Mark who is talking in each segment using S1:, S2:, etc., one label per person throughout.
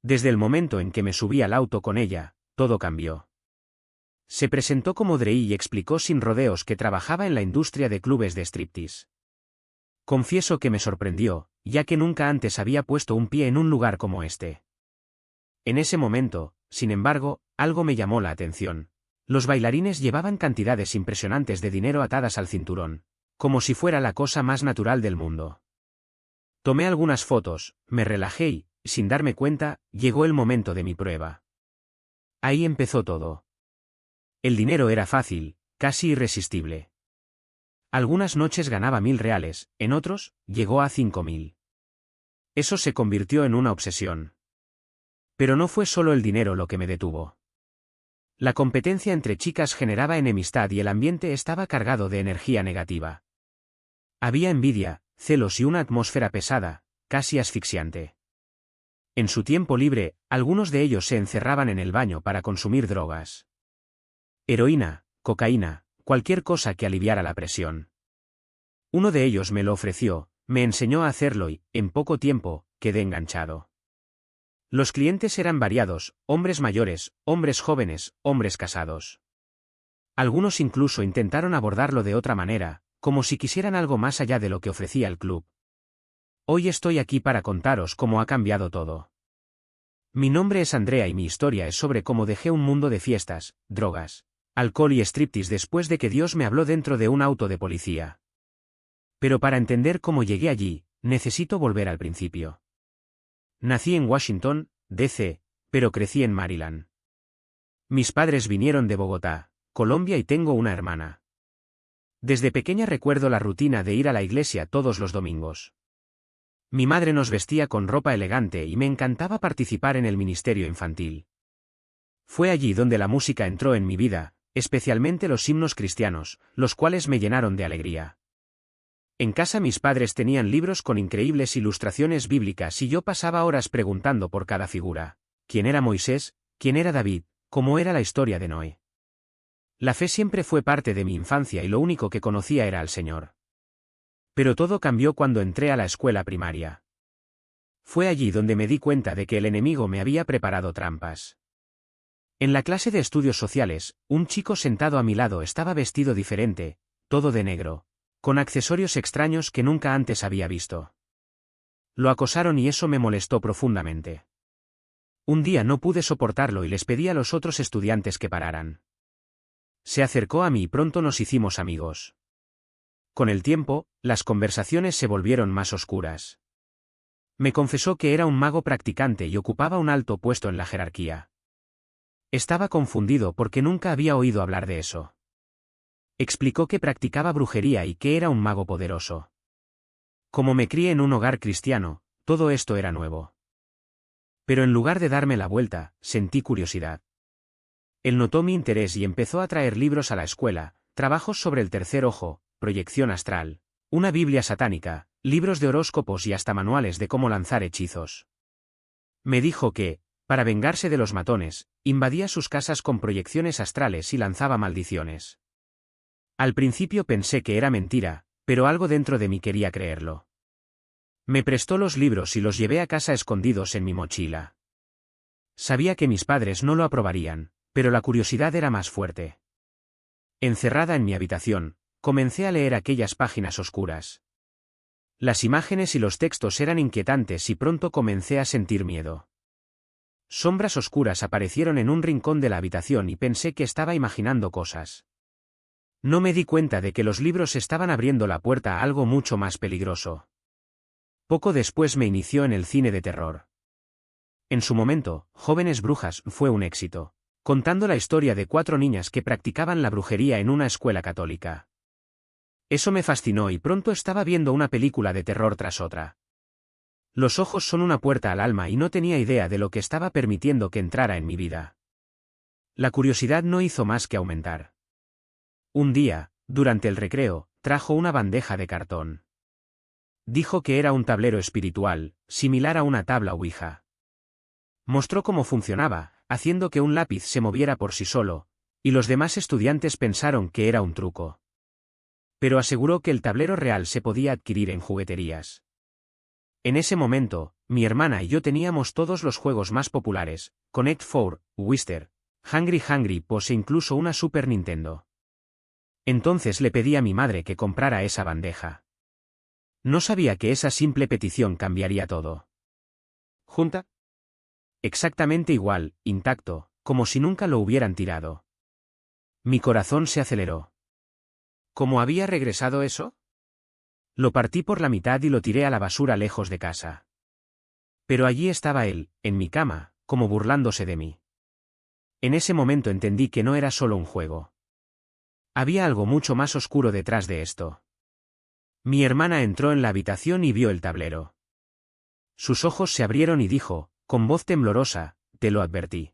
S1: Desde el momento en que me subí al auto con ella, todo cambió. Se presentó como Drey y explicó sin rodeos que trabajaba en la industria de clubes de striptease. Confieso que me sorprendió, ya que nunca antes había puesto un pie en un lugar como este. En ese momento, sin embargo, algo me llamó la atención. Los bailarines llevaban cantidades impresionantes de dinero atadas al cinturón, como si fuera la cosa más natural del mundo. Tomé algunas fotos, me relajé y, sin darme cuenta, llegó el momento de mi prueba. Ahí empezó todo. El dinero era fácil, casi irresistible. Algunas noches ganaba 1000 reales, en otros, llegó a 5000. Eso se convirtió en una obsesión. Pero no fue solo el dinero lo que me detuvo. La competencia entre chicas generaba enemistad y el ambiente estaba cargado de energía negativa. Había envidia, celos y una atmósfera pesada, casi asfixiante. En su tiempo libre, algunos de ellos se encerraban en el baño para consumir drogas. Heroína, cocaína, cualquier cosa que aliviara la presión. Uno de ellos me lo ofreció, me enseñó a hacerlo y, en poco tiempo, quedé enganchado. Los clientes eran variados, hombres mayores, hombres jóvenes, hombres casados. Algunos incluso intentaron abordarlo de otra manera, como si quisieran algo más allá de lo que ofrecía el club. Hoy estoy aquí para contaros cómo ha cambiado todo. Mi nombre es Andrea y mi historia es sobre cómo dejé un mundo de fiestas, drogas, alcohol y striptease después de que Dios me habló dentro de un auto de policía. Pero para entender cómo llegué allí, necesito volver al principio. Nací en Washington, D.C., pero crecí en Maryland. Mis padres vinieron de Bogotá, Colombia y tengo una hermana. Desde pequeña recuerdo la rutina de ir a la iglesia todos los domingos. Mi madre nos vestía con ropa elegante y me encantaba participar en el ministerio infantil. Fue allí donde la música entró en mi vida, especialmente los himnos cristianos, los cuales me llenaron de alegría. En casa mis padres tenían libros con increíbles ilustraciones bíblicas y yo pasaba horas preguntando por cada figura. ¿Quién era Moisés? ¿Quién era David? ¿Cómo era la historia de Noé? La fe siempre fue parte de mi infancia y lo único que conocía era al Señor. Pero todo cambió cuando entré a la escuela primaria. Fue allí donde me di cuenta de que el enemigo me había preparado trampas. En la clase de estudios sociales, un chico sentado a mi lado estaba vestido diferente, todo de negro, con accesorios extraños que nunca antes había visto. Lo acosaron y eso me molestó profundamente. Un día no pude soportarlo y les pedí a los otros estudiantes que pararan. Se acercó a mí y pronto nos hicimos amigos. Con el tiempo, las conversaciones se volvieron más oscuras. Me confesó que era un mago practicante y ocupaba un alto puesto en la jerarquía. Estaba confundido porque nunca había oído hablar de eso. Explicó que practicaba brujería y que era un mago poderoso. Como me crié en un hogar cristiano, todo esto era nuevo. Pero en lugar de darme la vuelta, sentí curiosidad. Él notó mi interés y empezó a traer libros a la escuela, trabajos sobre el tercer ojo, proyección astral, una Biblia satánica, libros de horóscopos y hasta manuales de cómo lanzar hechizos. Me dijo que, para vengarse de los matones, invadía sus casas con proyecciones astrales y lanzaba maldiciones. Al principio pensé que era mentira, pero algo dentro de mí quería creerlo. Me prestó los libros y los llevé a casa escondidos en mi mochila. Sabía que mis padres no lo aprobarían, pero la curiosidad era más fuerte. Encerrada en mi habitación, comencé a leer aquellas páginas oscuras. Las imágenes y los textos eran inquietantes y pronto comencé a sentir miedo. Sombras oscuras aparecieron en un rincón de la habitación y pensé que estaba imaginando cosas. No me di cuenta de que los libros estaban abriendo la puerta a algo mucho más peligroso. Poco después me inició en el cine de terror. En su momento, Jóvenes Brujas fue un éxito, contando la historia de 4 niñas que practicaban la brujería en una escuela católica. Eso me fascinó y pronto estaba viendo una película de terror tras otra. Los ojos son una puerta al alma y no tenía idea de lo que estaba permitiendo que entrara en mi vida. La curiosidad no hizo más que aumentar. Un día, durante el recreo, trajo una bandeja de cartón. Dijo que era un tablero espiritual, similar a una tabla Ouija. Mostró cómo funcionaba, haciendo que un lápiz se moviera por sí solo, y los demás estudiantes pensaron que era un truco. Pero aseguró que el tablero real se podía adquirir en jugueterías. En ese momento, mi hermana y yo teníamos todos los juegos más populares, Connect 4, Twister, Hungry Hungry Pose e incluso una Super Nintendo. Entonces le pedí a mi madre que comprara esa bandeja. No sabía que esa simple petición cambiaría todo. ¿Junta? Exactamente igual, intacto, como si nunca lo hubieran tirado. Mi corazón se aceleró. ¿Cómo había regresado eso? Lo partí por la mitad y lo tiré a la basura lejos de casa. Pero allí estaba él, en mi cama, como burlándose de mí. En ese momento entendí que no era solo un juego. Había algo mucho más oscuro detrás de esto. Mi hermana entró en la habitación y vio el tablero. Sus ojos se abrieron y dijo, con voz temblorosa, te lo advertí.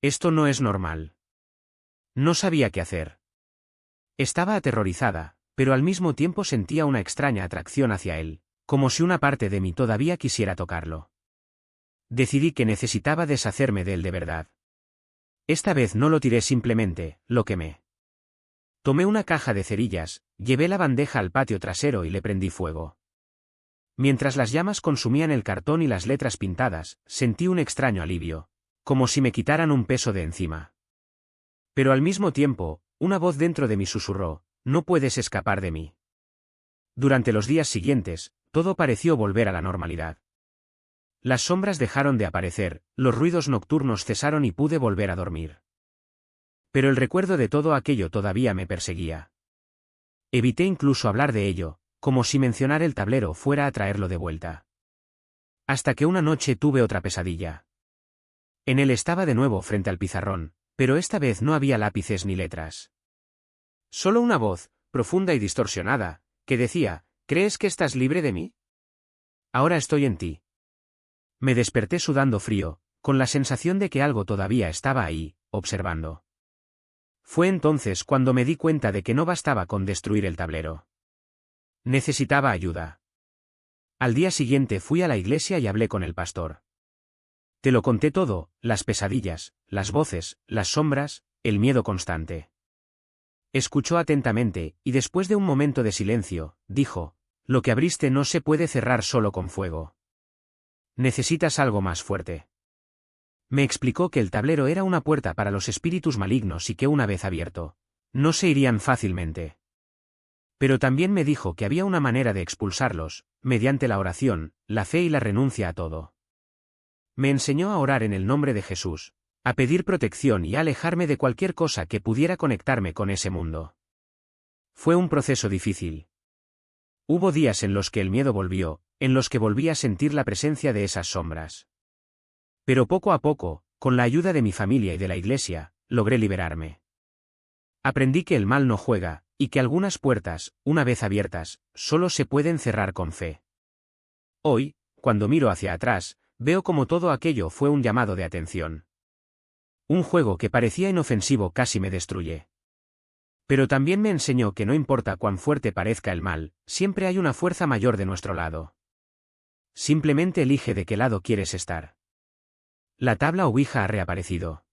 S1: Esto no es normal. No sabía qué hacer. Estaba aterrorizada, pero al mismo tiempo sentía una extraña atracción hacia él, como si una parte de mí todavía quisiera tocarlo. Decidí que necesitaba deshacerme de él de verdad. Esta vez no lo tiré simplemente, lo quemé. Tomé una caja de cerillas, llevé la bandeja al patio trasero y le prendí fuego. Mientras las llamas consumían el cartón y las letras pintadas, sentí un extraño alivio, como si me quitaran un peso de encima. Pero al mismo tiempo, una voz dentro de mí susurró, no puedes escapar de mí. Durante los días siguientes, todo pareció volver a la normalidad. Las sombras dejaron de aparecer, los ruidos nocturnos cesaron y pude volver a dormir. Pero el recuerdo de todo aquello todavía me perseguía. Evité incluso hablar de ello, como si mencionar el tablero fuera a traerlo de vuelta. Hasta que una noche tuve otra pesadilla. En él estaba de nuevo frente al pizarrón, pero esta vez no había lápices ni letras. Solo una voz, profunda y distorsionada, que decía, ¿crees que estás libre de mí? Ahora estoy en ti. Me desperté sudando frío, con la sensación de que algo todavía estaba ahí, observando. Fue entonces cuando me di cuenta de que no bastaba con destruir el tablero. Necesitaba ayuda. Al día siguiente fui a la iglesia y hablé con el pastor. Te lo conté todo, las pesadillas, las voces, las sombras, el miedo constante. Escuchó atentamente, y después de un momento de silencio, dijo, lo que abriste no se puede cerrar solo con fuego. Necesitas algo más fuerte. Me explicó que el tablero era una puerta para los espíritus malignos y que una vez abierto, no se irían fácilmente. Pero también me dijo que había una manera de expulsarlos, mediante la oración, la fe y la renuncia a todo. Me enseñó a orar en el nombre de Jesús, a pedir protección y a alejarme de cualquier cosa que pudiera conectarme con ese mundo. Fue un proceso difícil. Hubo días en los que el miedo volvió, en los que volví a sentir la presencia de esas sombras. Pero poco a poco, con la ayuda de mi familia y de la iglesia, logré liberarme. Aprendí que el mal no juega, y que algunas puertas, una vez abiertas, solo se pueden cerrar con fe. Hoy, cuando miro hacia atrás, veo como todo aquello fue un llamado de atención. Un juego que parecía inofensivo casi me destruye. Pero también me enseñó que no importa cuán fuerte parezca el mal, siempre hay una fuerza mayor de nuestro lado. Simplemente elige de qué lado quieres estar. La tabla Ouija ha reaparecido.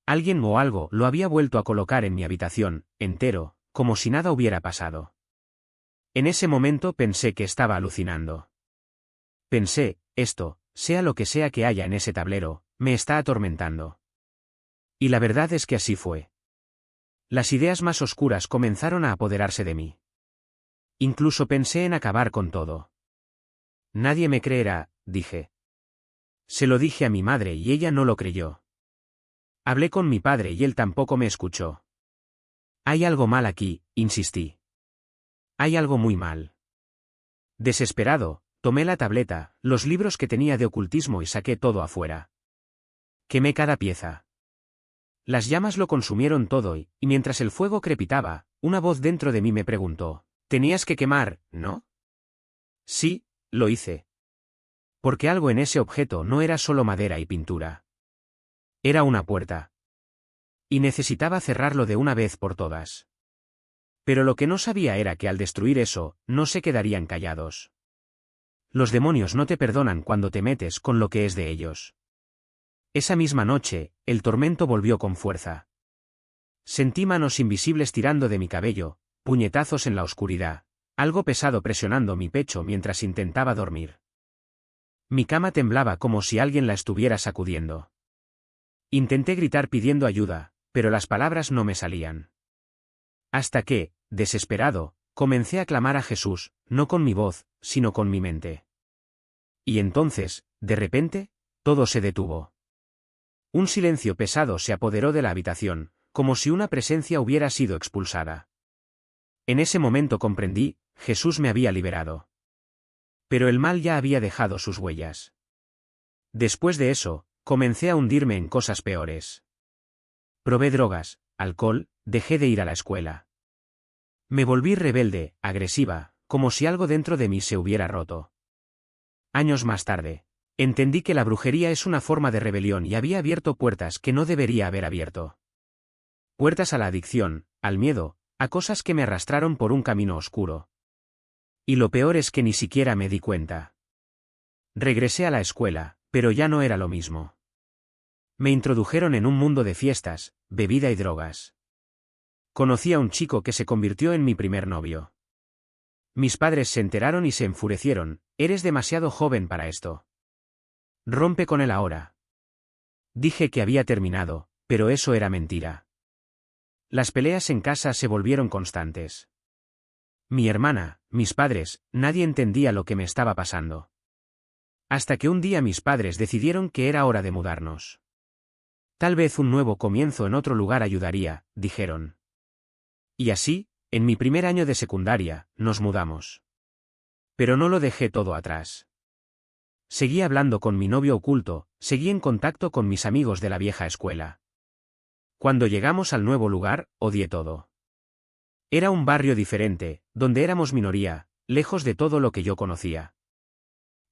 S1: Alguien o algo lo había vuelto a colocar en mi habitación, entero, como si nada hubiera pasado. En ese momento pensé que estaba alucinando. Pensé, esto, sea lo que sea que haya en ese tablero, me está atormentando. Y la verdad es que así fue. Las ideas más oscuras comenzaron a apoderarse de mí. Incluso pensé en acabar con todo. Nadie me creerá, dije. Se lo dije a mi madre y ella no lo creyó. Hablé con mi padre y él tampoco me escuchó. Hay algo mal aquí, insistí. Hay algo muy mal. Desesperado, tomé la tableta, los libros que tenía de ocultismo y saqué todo afuera. Quemé cada pieza. Las llamas lo consumieron todo y mientras el fuego crepitaba, una voz dentro de mí me preguntó, «Tenías que quemar, ¿no?» Sí, lo hice. Porque algo en ese objeto no era solo madera y pintura. Era una puerta. Y necesitaba cerrarlo de una vez por todas. Pero lo que no sabía era que al destruir eso, no se quedarían callados. Los demonios no te perdonan cuando te metes con lo que es de ellos. Esa misma noche, el tormento volvió con fuerza. Sentí manos invisibles tirando de mi cabello, puñetazos en la oscuridad, algo pesado presionando mi pecho mientras intentaba dormir. Mi cama temblaba como si alguien la estuviera sacudiendo. Intenté gritar pidiendo ayuda, pero las palabras no me salían. Hasta que, desesperado, comencé a clamar a Jesús, no con mi voz, sino con mi mente. Y entonces, de repente, todo se detuvo. Un silencio pesado se apoderó de la habitación, como si una presencia hubiera sido expulsada. En ese momento comprendí, Jesús me había liberado. Pero el mal ya había dejado sus huellas. Después de eso, comencé a hundirme en cosas peores. Probé drogas, alcohol, dejé de ir a la escuela. Me volví rebelde, agresiva, como si algo dentro de mí se hubiera roto. Años más tarde, entendí que la brujería es una forma de rebelión y había abierto puertas que no debería haber abierto. Puertas a la adicción, al miedo, a cosas que me arrastraron por un camino oscuro. Y lo peor es que ni siquiera me di cuenta. Regresé a la escuela, pero ya no era lo mismo. Me introdujeron en un mundo de fiestas, bebida y drogas. Conocí a un chico que se convirtió en mi primer novio. Mis padres se enteraron y se enfurecieron, eres demasiado joven para esto. Rompe con él ahora. Dije que había terminado, pero eso era mentira. Las peleas en casa se volvieron constantes. Mi hermana, mis padres, nadie entendía lo que me estaba pasando. Hasta que un día mis padres decidieron que era hora de mudarnos. Tal vez un nuevo comienzo en otro lugar ayudaría, dijeron. Y así, en mi primer año de secundaria, nos mudamos. Pero no lo dejé todo atrás. Seguí hablando con mi novio oculto, seguí en contacto con mis amigos de la vieja escuela. Cuando llegamos al nuevo lugar, odié todo. Era un barrio diferente, donde éramos minoría, lejos de todo lo que yo conocía.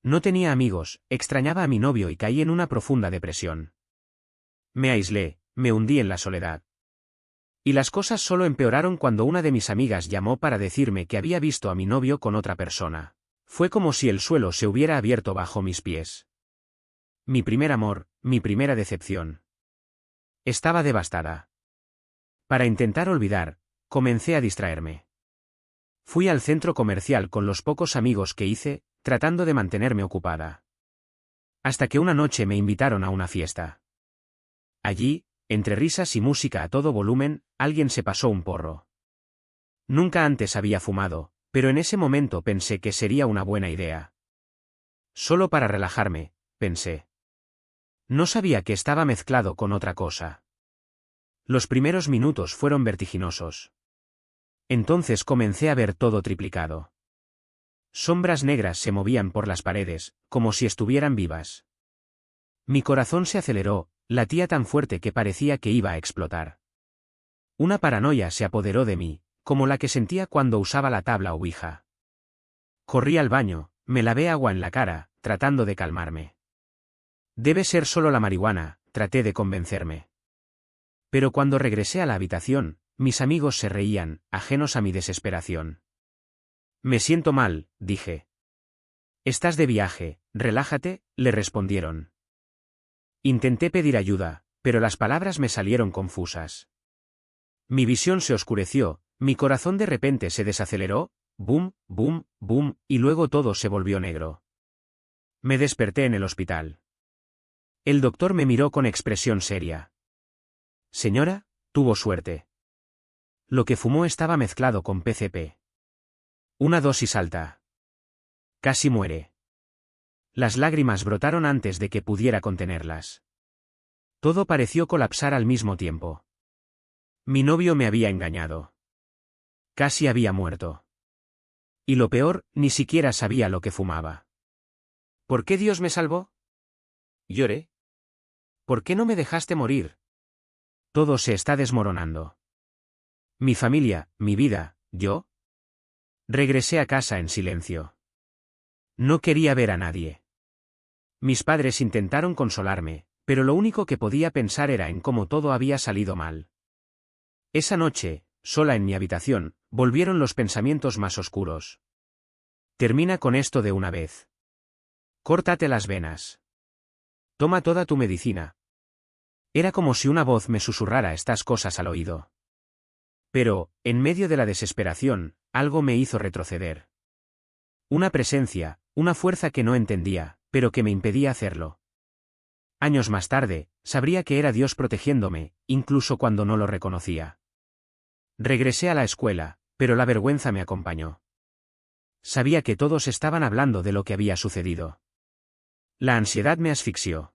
S1: No tenía amigos, extrañaba a mi novio y caí en una profunda depresión. Me aislé, me hundí en la soledad. Y las cosas solo empeoraron cuando una de mis amigas llamó para decirme que había visto a mi novio con otra persona. Fue como si el suelo se hubiera abierto bajo mis pies. Mi primer amor, mi primera decepción. Estaba devastada. Para intentar olvidar, comencé a distraerme. Fui al centro comercial con los pocos amigos que hice, tratando de mantenerme ocupada. Hasta que una noche me invitaron a una fiesta. Allí, entre risas y música a todo volumen, alguien se pasó un porro. Nunca antes había fumado, pero en ese momento pensé que sería una buena idea. Solo para relajarme, pensé. No sabía que estaba mezclado con otra cosa. Los primeros minutos fueron vertiginosos. Entonces comencé a ver todo triplicado. Sombras negras se movían por las paredes, como si estuvieran vivas. Mi corazón se aceleró, latía tan fuerte que parecía que iba a explotar. Una paranoia se apoderó de mí, como la que sentía cuando usaba la tabla ouija. Corrí al baño, me lavé agua en la cara, tratando de calmarme. Debe ser solo la marihuana, traté de convencerme. Pero cuando regresé a la habitación, mis amigos se reían, ajenos a mi desesperación. Me siento mal, dije. Estás de viaje, relájate, le respondieron. Intenté pedir ayuda, pero las palabras me salieron confusas. Mi visión se oscureció, mi corazón de repente se desaceleró, boom, boom, boom, y luego todo se volvió negro. Me desperté en el hospital. El doctor me miró con expresión seria. Señora, tuvo suerte. Lo que fumó estaba mezclado con PCP. Una dosis alta. Casi muere. Las lágrimas brotaron antes de que pudiera contenerlas. Todo pareció colapsar al mismo tiempo. Mi novio me había engañado. Casi había muerto. Y lo peor, ni siquiera sabía lo que fumaba. ¿Por qué Dios me salvó? Lloré. ¿Por qué no me dejaste morir? Todo se está desmoronando. Mi familia, mi vida, yo. Regresé a casa en silencio. No quería ver a nadie. Mis padres intentaron consolarme, pero lo único que podía pensar era en cómo todo había salido mal. Esa noche, sola en mi habitación, volvieron los pensamientos más oscuros. Termina con esto de una vez. Córtate las venas. Toma toda tu medicina. Era como si una voz me susurrara estas cosas al oído. Pero, en medio de la desesperación, algo me hizo retroceder. Una presencia, una fuerza que no entendía, pero que me impedía hacerlo. Años más tarde, sabría que era Dios protegiéndome, incluso cuando no lo reconocía. Regresé a la escuela, pero la vergüenza me acompañó. Sabía que todos estaban hablando de lo que había sucedido. La ansiedad me asfixió.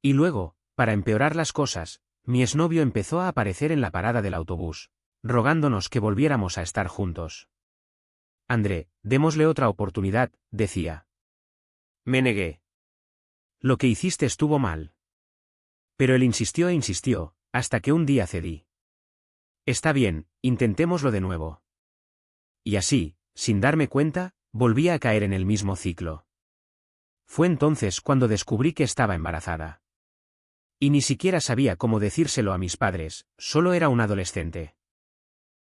S1: Y luego, para empeorar las cosas, mi exnovio empezó a aparecer en la parada del autobús, rogándonos que volviéramos a estar juntos. André, démosle otra oportunidad, decía. Me negué. Lo que hiciste estuvo mal. Pero él insistió e insistió, hasta que un día cedí. Está bien, intentémoslo de nuevo. Y así, sin darme cuenta, volví a caer en el mismo ciclo. Fue entonces cuando descubrí que estaba embarazada. Y ni siquiera sabía cómo decírselo a mis padres, solo era un adolescente.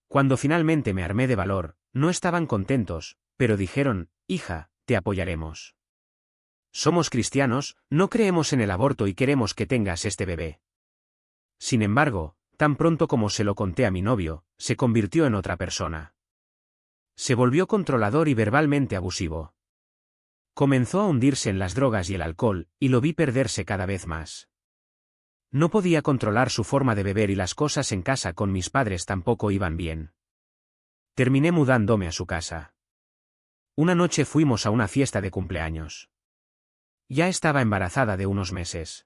S1: Cuando finalmente me armé de valor, no estaban contentos, pero dijeron, hija, te apoyaremos. Somos cristianos, no creemos en el aborto y queremos que tengas este bebé. Sin embargo, tan pronto como se lo conté a mi novio, se convirtió en otra persona. Se volvió controlador y verbalmente abusivo. Comenzó a hundirse en las drogas y el alcohol, y lo vi perderse cada vez más. No podía controlar su forma de beber y las cosas en casa con mis padres tampoco iban bien. Terminé mudándome a su casa. Una noche fuimos a una fiesta de cumpleaños. Ya estaba embarazada de unos meses.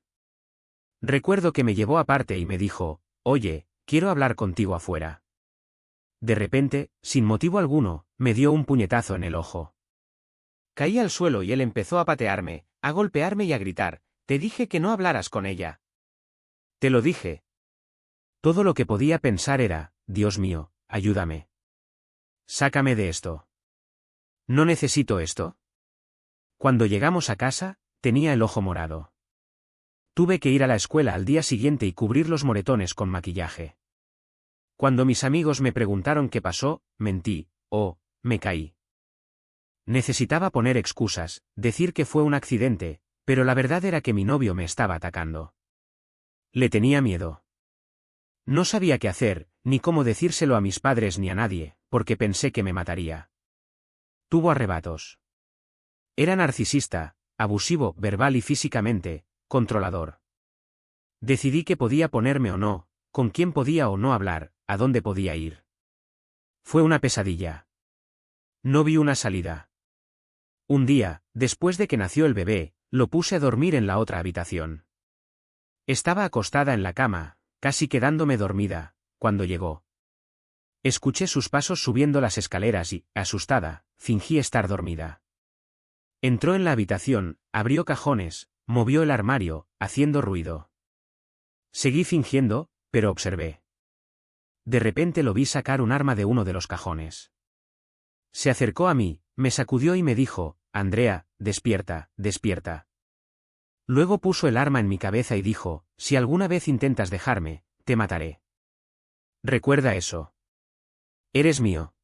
S1: Recuerdo que me llevó aparte y me dijo, oye, quiero hablar contigo afuera. De repente, sin motivo alguno, me dio un puñetazo en el ojo. Caí al suelo y él empezó a patearme, a golpearme y a gritar, te dije que no hablaras con ella. Te lo dije. Todo lo que podía pensar era, Dios mío, ayúdame. Sácame de esto. No necesito esto. Cuando llegamos a casa, tenía el ojo morado. Tuve que ir a la escuela al día siguiente y cubrir los moretones con maquillaje. Cuando mis amigos me preguntaron qué pasó, mentí, me caí. Necesitaba poner excusas, decir que fue un accidente, pero la verdad era que mi novio me estaba atacando. Le tenía miedo. No sabía qué hacer, ni cómo decírselo a mis padres ni a nadie, porque pensé que me mataría. Tuvo arrebatos. Era narcisista, abusivo, verbal y físicamente, controlador. Decidí que podía ponerme o no, con quién podía o no hablar, a dónde podía ir. Fue una pesadilla. No vi una salida. Un día, después de que nació el bebé, lo puse a dormir en la otra habitación. Estaba acostada en la cama, casi quedándome dormida, cuando llegó. Escuché sus pasos subiendo las escaleras y, asustada, fingí estar dormida. Entró en la habitación, abrió cajones, movió el armario, haciendo ruido. Seguí fingiendo, pero observé. De repente lo vi sacar un arma de uno de los cajones. Se acercó a mí, me sacudió y me dijo, Andrea, despierta, despierta. Luego puso el arma en mi cabeza y dijo, si alguna vez intentas dejarme, te mataré. Recuerda eso. Eres mío.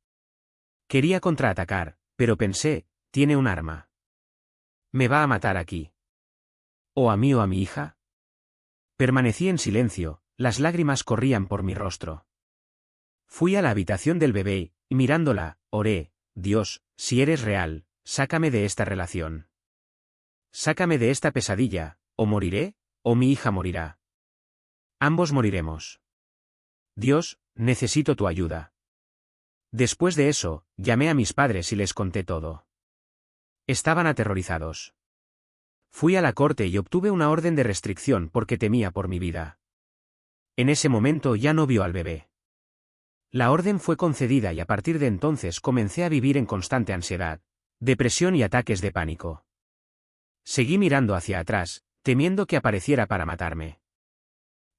S1: Quería contraatacar, pero pensé, tiene un arma. ¿Me va a matar aquí? ¿O a mí o a mi hija? Permanecí en silencio, las lágrimas corrían por mi rostro. Fui a la habitación del bebé, y mirándola, oré, Dios, si eres real, sácame de esta relación. Sácame de esta pesadilla, o moriré, o mi hija morirá. Ambos moriremos. Dios, necesito tu ayuda. Después de eso, llamé a mis padres y les conté todo. Estaban aterrorizados. Fui a la corte y obtuve una orden de restricción porque temía por mi vida. En ese momento ya no vio al bebé. La orden fue concedida y a partir de entonces comencé a vivir en constante ansiedad, depresión y ataques de pánico. Seguí mirando hacia atrás, temiendo que apareciera para matarme.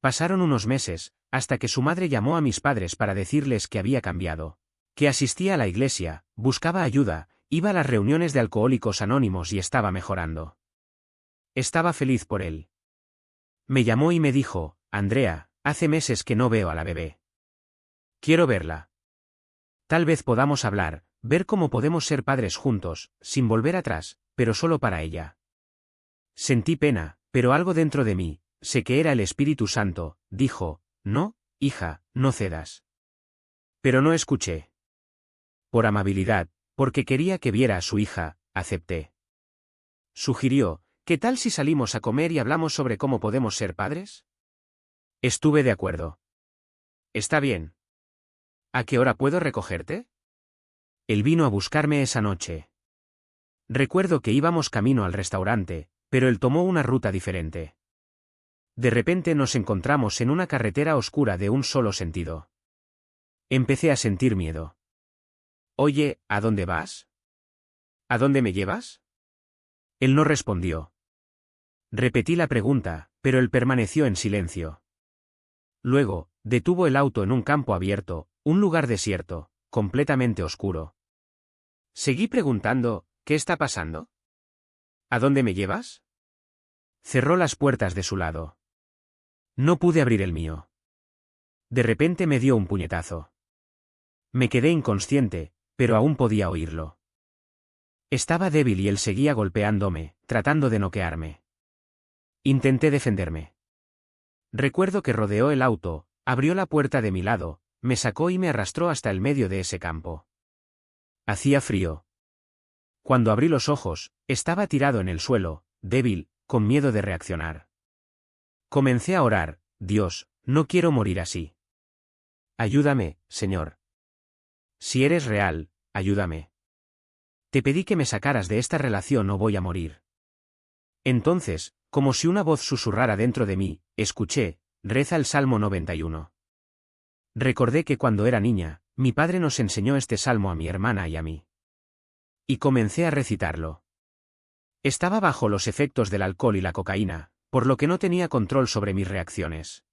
S1: Pasaron unos meses, hasta que su madre llamó a mis padres para decirles que había cambiado, que asistía a la iglesia, buscaba ayuda, iba a las reuniones de Alcohólicos Anónimos y estaba mejorando. Estaba feliz por él. Me llamó y me dijo, Andrea, hace meses que no veo a la bebé. Quiero verla. Tal vez podamos hablar, ver cómo podemos ser padres juntos, sin volver atrás, pero solo para ella. Sentí pena, pero algo dentro de mí, sé que era el Espíritu Santo, dijo, no, hija, no cedas. Pero no escuché. Por amabilidad, porque quería que viera a su hija, acepté. Sugirió, ¿qué tal si salimos a comer y hablamos sobre cómo podemos ser padres? Estuve de acuerdo. Está bien. ¿A qué hora puedo recogerte? Él vino a buscarme esa noche. Recuerdo que íbamos camino al restaurante, pero él tomó una ruta diferente. De repente nos encontramos en una carretera oscura de un solo sentido. Empecé a sentir miedo. Oye, ¿a dónde vas? ¿A dónde me llevas? Él no respondió. Repetí la pregunta, pero él permaneció en silencio. Luego, detuvo el auto en un campo abierto, un lugar desierto, completamente oscuro. Seguí preguntando, ¿qué está pasando? ¿A dónde me llevas? Cerró las puertas de su lado. No pude abrir el mío. De repente me dio un puñetazo. Me quedé inconsciente, pero aún podía oírlo. Estaba débil y él seguía golpeándome, tratando de noquearme. Intenté defenderme. Recuerdo que rodeó el auto, abrió la puerta de mi lado, me sacó y me arrastró hasta el medio de ese campo. Hacía frío. Cuando abrí los ojos, estaba tirado en el suelo, débil, con miedo de reaccionar. Comencé a orar, Dios, no quiero morir así. Ayúdame, Señor. Si eres real, ayúdame. Te pedí que me sacaras de esta relación o voy a morir. Entonces, como si una voz susurrara dentro de mí, escuché, reza el Salmo 91. Recordé que cuando era niña, mi padre nos enseñó este salmo a mi hermana y a mí. Y comencé a recitarlo. Estaba bajo los efectos del alcohol y la cocaína, por lo que no tenía control sobre mis reacciones.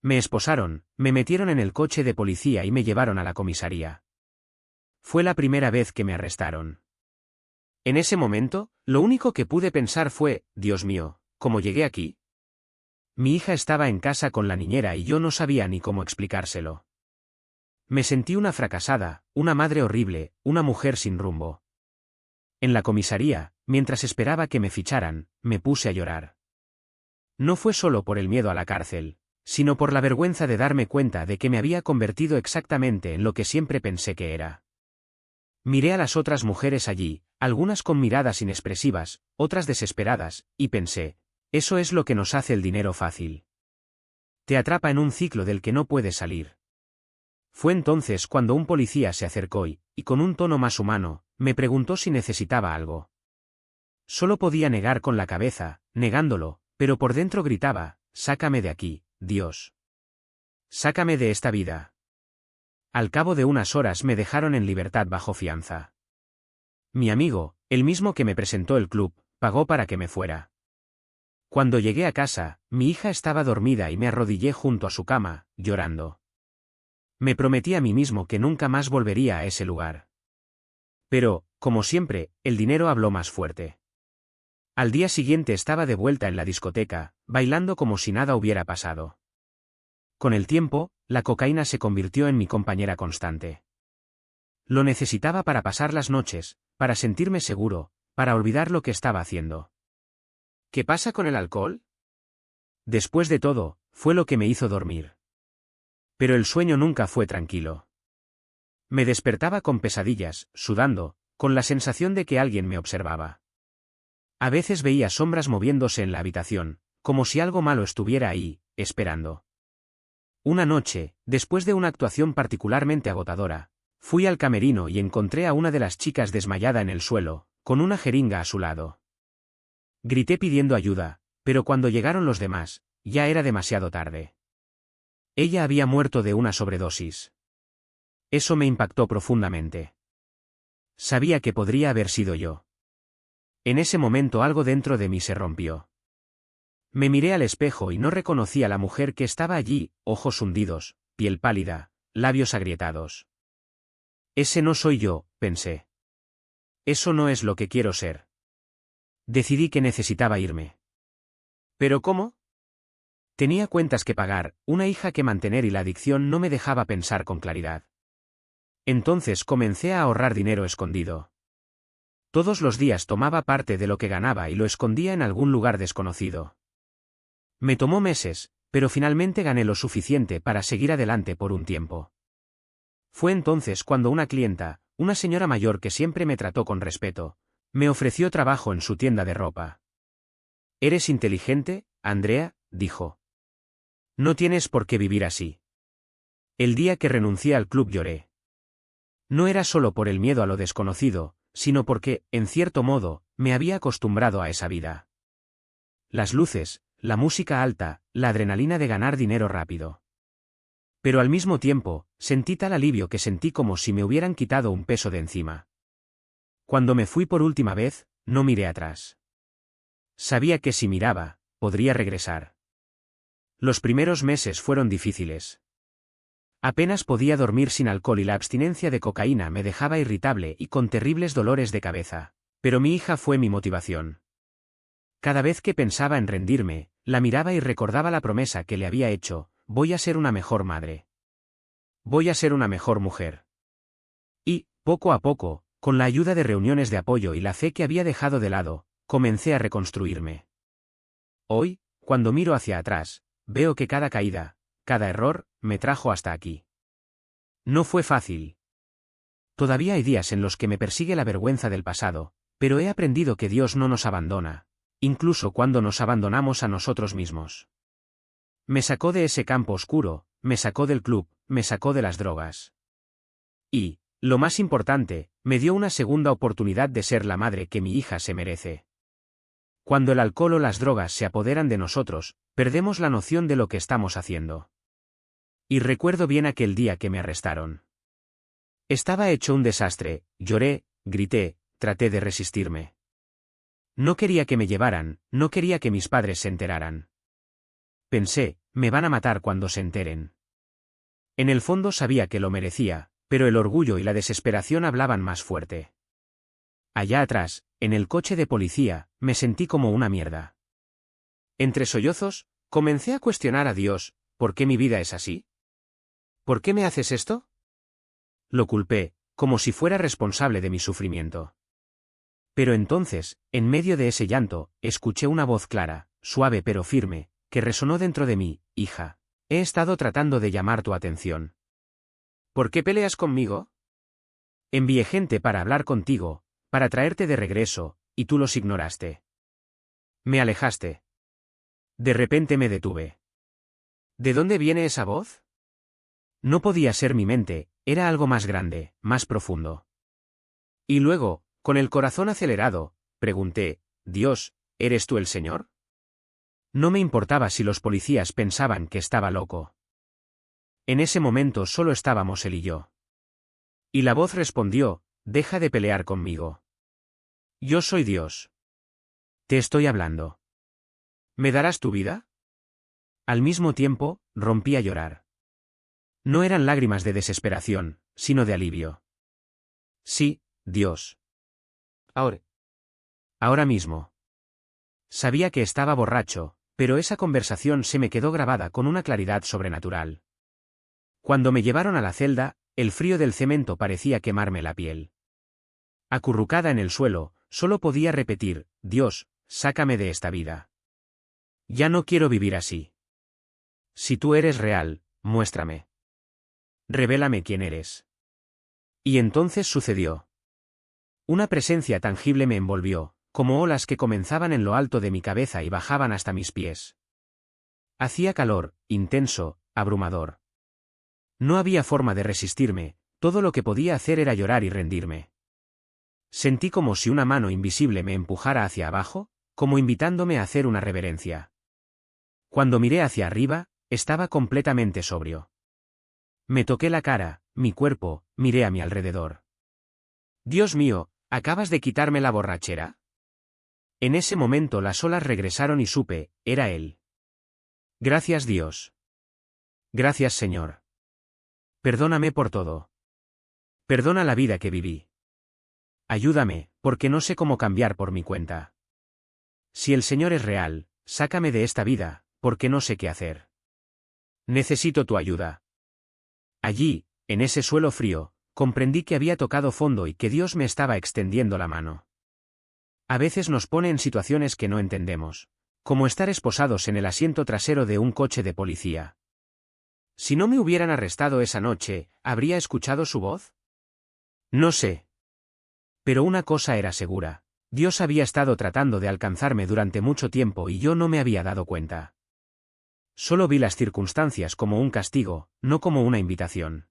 S1: Me esposaron, me metieron en el coche de policía y me llevaron a la comisaría. Fue la primera vez que me arrestaron. En ese momento, lo único que pude pensar fue, Dios mío, ¿cómo llegué aquí? Mi hija estaba en casa con la niñera y yo no sabía ni cómo explicárselo. Me sentí una fracasada, una madre horrible, una mujer sin rumbo. En la comisaría, mientras esperaba que me ficharan, me puse a llorar. No fue solo por el miedo a la cárcel, sino por la vergüenza de darme cuenta de que me había convertido exactamente en lo que siempre pensé que era. Miré a las otras mujeres allí, algunas con miradas inexpresivas, otras desesperadas, y pensé, eso es lo que nos hace el dinero fácil. Te atrapa en un ciclo del que no puedes salir. Fue entonces cuando un policía se acercó y, con un tono más humano, me preguntó si necesitaba algo. Solo podía negar con la cabeza, negándolo, pero por dentro gritaba, sácame de aquí, Dios. Sácame de esta vida. Al cabo de unas horas me dejaron en libertad bajo fianza. Mi amigo, el mismo que me presentó el club, pagó para que me fuera. Cuando llegué a casa, mi hija estaba dormida y me arrodillé junto a su cama, llorando. Me prometí a mí mismo que nunca más volvería a ese lugar. Pero, como siempre, el dinero habló más fuerte. Al día siguiente estaba de vuelta en la discoteca, bailando como si nada hubiera pasado. Con el tiempo, la cocaína se convirtió en mi compañera constante. Lo necesitaba para pasar las noches, para sentirme seguro, para olvidar lo que estaba haciendo. ¿Qué pasa con el alcohol? Después de todo, fue lo que me hizo dormir. Pero el sueño nunca fue tranquilo. Me despertaba con pesadillas, sudando, con la sensación de que alguien me observaba. A veces veía sombras moviéndose en la habitación, como si algo malo estuviera ahí, esperando. Una noche, después de una actuación particularmente agotadora, fui al camerino y encontré a una de las chicas desmayada en el suelo, con una jeringa a su lado. Grité pidiendo ayuda, pero cuando llegaron los demás, ya era demasiado tarde. Ella había muerto de una sobredosis. Eso me impactó profundamente. Sabía que podría haber sido yo. En ese momento algo dentro de mí se rompió. Me miré al espejo y no reconocí a la mujer que estaba allí, ojos hundidos, piel pálida, labios agrietados. Ese no soy yo, pensé. Eso no es lo que quiero ser. Decidí que necesitaba irme. ¿Pero cómo? Tenía cuentas que pagar, una hija que mantener y la adicción no me dejaba pensar con claridad. Entonces comencé a ahorrar dinero escondido. Todos los días tomaba parte de lo que ganaba y lo escondía en algún lugar desconocido. Me tomó meses, pero finalmente gané lo suficiente para seguir adelante por un tiempo. Fue entonces cuando una clienta, una señora mayor que siempre me trató con respeto, Me ofreció trabajo en su tienda de ropa. «Eres inteligente, Andrea», dijo. «No tienes por qué vivir así». El día que renuncié al club lloré. No era solo por el miedo a lo desconocido, sino porque, en cierto modo, me había acostumbrado a esa vida. Las luces, la música alta, la adrenalina de ganar dinero rápido. Pero al mismo tiempo, sentí tal alivio que sentí como si me hubieran quitado un peso de encima. Cuando me fui por última vez, no miré atrás. Sabía que si miraba, podría regresar. Los primeros meses fueron difíciles. Apenas podía dormir sin alcohol y la abstinencia de cocaína me dejaba irritable y con terribles dolores de cabeza, pero mi hija fue mi motivación. Cada vez que pensaba en rendirme, la miraba y recordaba la promesa que le había hecho: voy a ser una mejor madre. Voy a ser una mejor mujer. Y, poco a poco, con la ayuda de reuniones de apoyo y la fe que había dejado de lado, comencé a reconstruirme. Hoy, cuando miro hacia atrás, veo que cada caída, cada error, me trajo hasta aquí. No fue fácil. Todavía hay días en los que me persigue la vergüenza del pasado, pero he aprendido que Dios no nos abandona, incluso cuando nos abandonamos a nosotros mismos. Me sacó de ese campo oscuro, me sacó del club, me sacó de las drogas. Y, lo más importante, me dio una segunda oportunidad de ser la madre que mi hija se merece. Cuando el alcohol o las drogas se apoderan de nosotros, perdemos la noción de lo que estamos haciendo. Y recuerdo bien aquel día que me arrestaron. Estaba hecho un desastre, lloré, grité, traté de resistirme. No quería que me llevaran, no quería que mis padres se enteraran. Pensé, me van a matar cuando se enteren. En el fondo sabía que lo merecía, pero el orgullo y la desesperación hablaban más fuerte. Allá atrás, en el coche de policía, me sentí como una mierda. Entre sollozos, comencé a cuestionar a Dios: ¿por qué mi vida es así? ¿Por qué me haces esto? Lo culpé, como si fuera responsable de mi sufrimiento. Pero entonces, en medio de ese llanto, escuché una voz clara, suave pero firme, que resonó dentro de mí: hija, he estado tratando de llamar tu atención. ¿Por qué peleas conmigo? Envié gente para hablar contigo, para traerte de regreso, y tú los ignoraste. Me alejaste. De repente me detuve. ¿De dónde viene esa voz? No podía ser mi mente, era algo más grande, más profundo. Y luego, con el corazón acelerado, pregunté: Dios, ¿eres tú el Señor? No me importaba si los policías pensaban que estaba loco. En ese momento solo estábamos él y yo. Y la voz respondió: deja de pelear conmigo. Yo soy Dios. Te estoy hablando. ¿Me darás tu vida? Al mismo tiempo, rompí a llorar. No eran lágrimas de desesperación, sino de alivio. Sí, Dios. Ahora. Ahora mismo. Sabía que estaba borracho, pero esa conversación se me quedó grabada con una claridad sobrenatural. Cuando me llevaron a la celda, el frío del cemento parecía quemarme la piel. Acurrucada en el suelo, solo podía repetir: Dios, sácame de esta vida. Ya no quiero vivir así. Si tú eres real, muéstrame. Revélame quién eres. Y entonces sucedió. Una presencia tangible me envolvió, como olas que comenzaban en lo alto de mi cabeza y bajaban hasta mis pies. Hacía calor, intenso, abrumador. No había forma de resistirme, todo lo que podía hacer era llorar y rendirme. Sentí como si una mano invisible me empujara hacia abajo, como invitándome a hacer una reverencia. Cuando miré hacia arriba, estaba completamente sobrio. Me toqué la cara, mi cuerpo, miré a mi alrededor. Dios mío, ¿acabas de quitarme la borrachera? En ese momento las olas regresaron y supe: era él. Gracias Dios. Gracias Señor. Perdóname por todo. Perdona la vida que viví. Ayúdame, porque no sé cómo cambiar por mi cuenta. Si el Señor es real, sácame de esta vida, porque no sé qué hacer. Necesito tu ayuda. Allí, en ese suelo frío, comprendí que había tocado fondo y que Dios me estaba extendiendo la mano. A veces nos pone en situaciones que no entendemos, como estar esposados en el asiento trasero de un coche de policía. Si no me hubieran arrestado esa noche, ¿habría escuchado su voz? No sé. Pero una cosa era segura: Dios había estado tratando de alcanzarme durante mucho tiempo y yo no me había dado cuenta. Solo vi las circunstancias como un castigo, no como una invitación.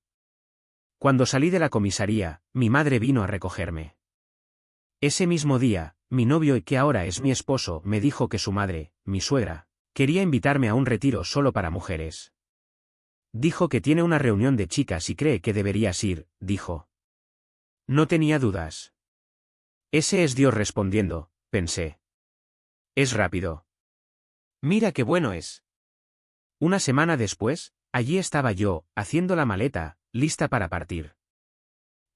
S1: Cuando salí de la comisaría, mi madre vino a recogerme. Ese mismo día, mi novio, que ahora es mi esposo, me dijo que su madre, mi suegra, quería invitarme a un retiro solo para mujeres. Dijo que tiene una reunión de chicas y cree que deberías ir, dijo. No tenía dudas. Ese es Dios respondiendo, pensé. Es rápido. Mira qué bueno es. Una semana después, allí estaba yo, haciendo la maleta, lista para partir.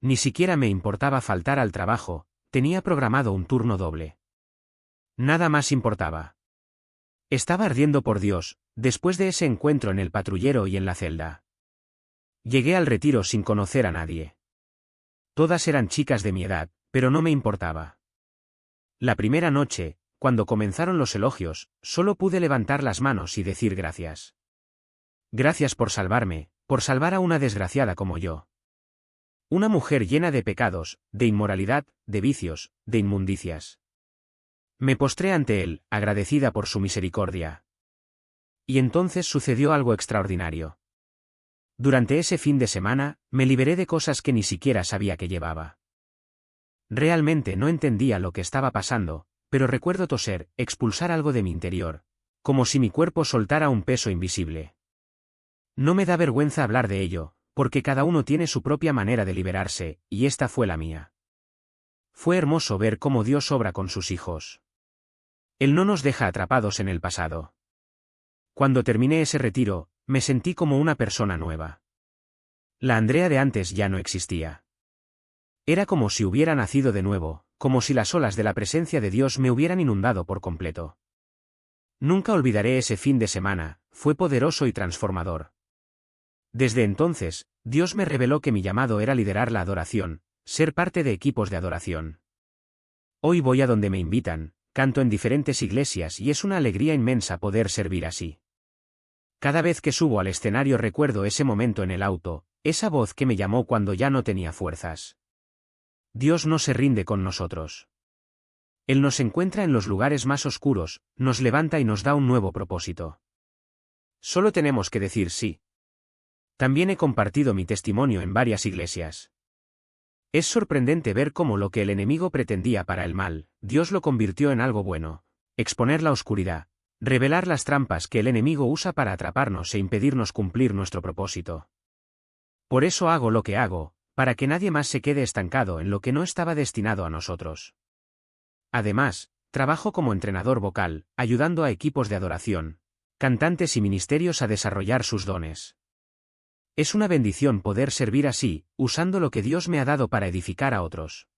S1: Ni siquiera me importaba faltar al trabajo, tenía programado un turno doble. Nada más importaba. Estaba ardiendo por Dios, después de ese encuentro en el patrullero y en la celda. Llegué al retiro sin conocer a nadie. Todas eran chicas de mi edad, pero no me importaba. La primera noche, cuando comenzaron los elogios, solo pude levantar las manos y decir gracias. Gracias por salvarme, por salvar a una desgraciada como yo. Una mujer llena de pecados, de inmoralidad, de vicios, de inmundicias. Me postré ante él, agradecida por su misericordia. Y entonces sucedió algo extraordinario. Durante ese fin de semana, me liberé de cosas que ni siquiera sabía que llevaba. Realmente no entendía lo que estaba pasando, pero recuerdo toser, expulsar algo de mi interior, como si mi cuerpo soltara un peso invisible. No me da vergüenza hablar de ello, porque cada uno tiene su propia manera de liberarse, y esta fue la mía. Fue hermoso ver cómo Dios obra con sus hijos. Él no nos deja atrapados en el pasado. Cuando terminé ese retiro, me sentí como una persona nueva. La Andrea de antes ya no existía. Era como si hubiera nacido de nuevo, como si las olas de la presencia de Dios me hubieran inundado por completo. Nunca olvidaré ese fin de semana, fue poderoso y transformador. Desde entonces, Dios me reveló que mi llamado era liderar la adoración, ser parte de equipos de adoración. Hoy voy a donde me invitan, canto en diferentes iglesias y es una alegría inmensa poder servir así. Cada vez que subo al escenario recuerdo ese momento en el auto, esa voz que me llamó cuando ya no tenía fuerzas. Dios no se rinde con nosotros. Él nos encuentra en los lugares más oscuros, nos levanta y nos da un nuevo propósito. Solo tenemos que decir sí. También he compartido mi testimonio en varias iglesias. Es sorprendente ver cómo lo que el enemigo pretendía para el mal, Dios lo convirtió en algo bueno. Exponer la oscuridad, revelar las trampas que el enemigo usa para atraparnos e impedirnos cumplir nuestro propósito. Por eso hago lo que hago, para que nadie más se quede estancado en lo que no estaba destinado a nosotros. Además, trabajo como entrenador vocal, ayudando a equipos de adoración, cantantes y ministerios a desarrollar sus dones. Es una bendición poder servir así, usando lo que Dios me ha dado para edificar a otros.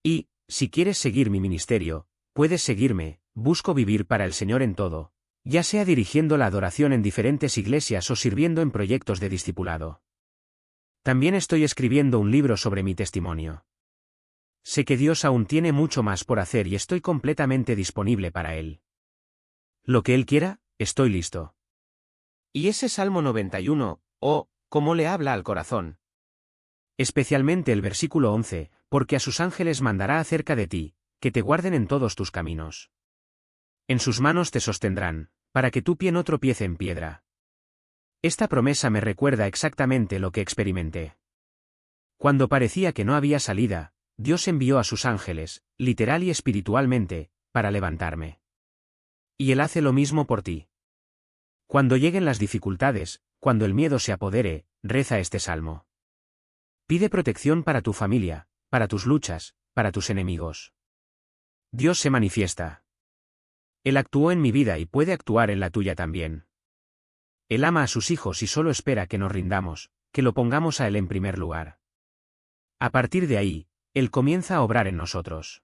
S1: Y, si quieres seguir mi ministerio, puedes seguirme, busco vivir para el Señor en todo, ya sea dirigiendo la adoración en diferentes iglesias o sirviendo en proyectos de discipulado. También estoy escribiendo un libro sobre mi testimonio. Sé que Dios aún tiene mucho más por hacer y estoy completamente disponible para Él. Lo que Él quiera, estoy listo. Y ese Salmo 91, cómo le habla al corazón. Especialmente el versículo 11, porque a sus ángeles mandará acerca de ti, que te guarden en todos tus caminos. En sus manos te sostendrán, para que tu pie no tropiece en piedra. Esta promesa me recuerda exactamente lo que experimenté. Cuando parecía que no había salida, Dios envió a sus ángeles, literal y espiritualmente, para levantarme. Y Él hace lo mismo por ti. Cuando lleguen las dificultades, cuando el miedo se apodere, reza este salmo. Pide protección para tu familia, para tus luchas, para tus enemigos. Dios se manifiesta. Él actuó en mi vida y puede actuar en la tuya también. Él ama a sus hijos y solo espera que nos rindamos, que lo pongamos a Él en primer lugar. A partir de ahí, Él comienza a obrar en nosotros.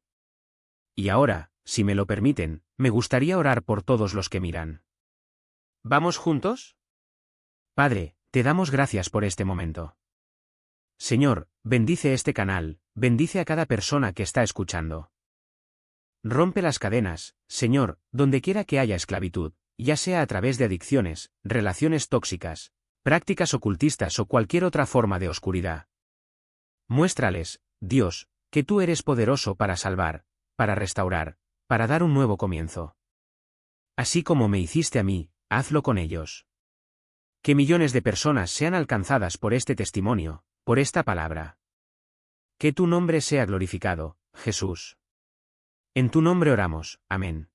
S1: Y ahora, si me lo permiten, me gustaría orar por todos los que miran. ¿Vamos juntos? Padre, te damos gracias por este momento. Señor, bendice este canal, bendice a cada persona que está escuchando. Rompe las cadenas, Señor, donde quiera que haya esclavitud, ya sea a través de adicciones, relaciones tóxicas, prácticas ocultistas o cualquier otra forma de oscuridad. Muéstrales, Dios, que tú eres poderoso para salvar, para restaurar, para dar un nuevo comienzo. Así como me hiciste a mí, hazlo con ellos. Que millones de personas sean alcanzadas por este testimonio, por esta palabra. Que tu nombre sea glorificado, Jesús. En tu nombre oramos, amén.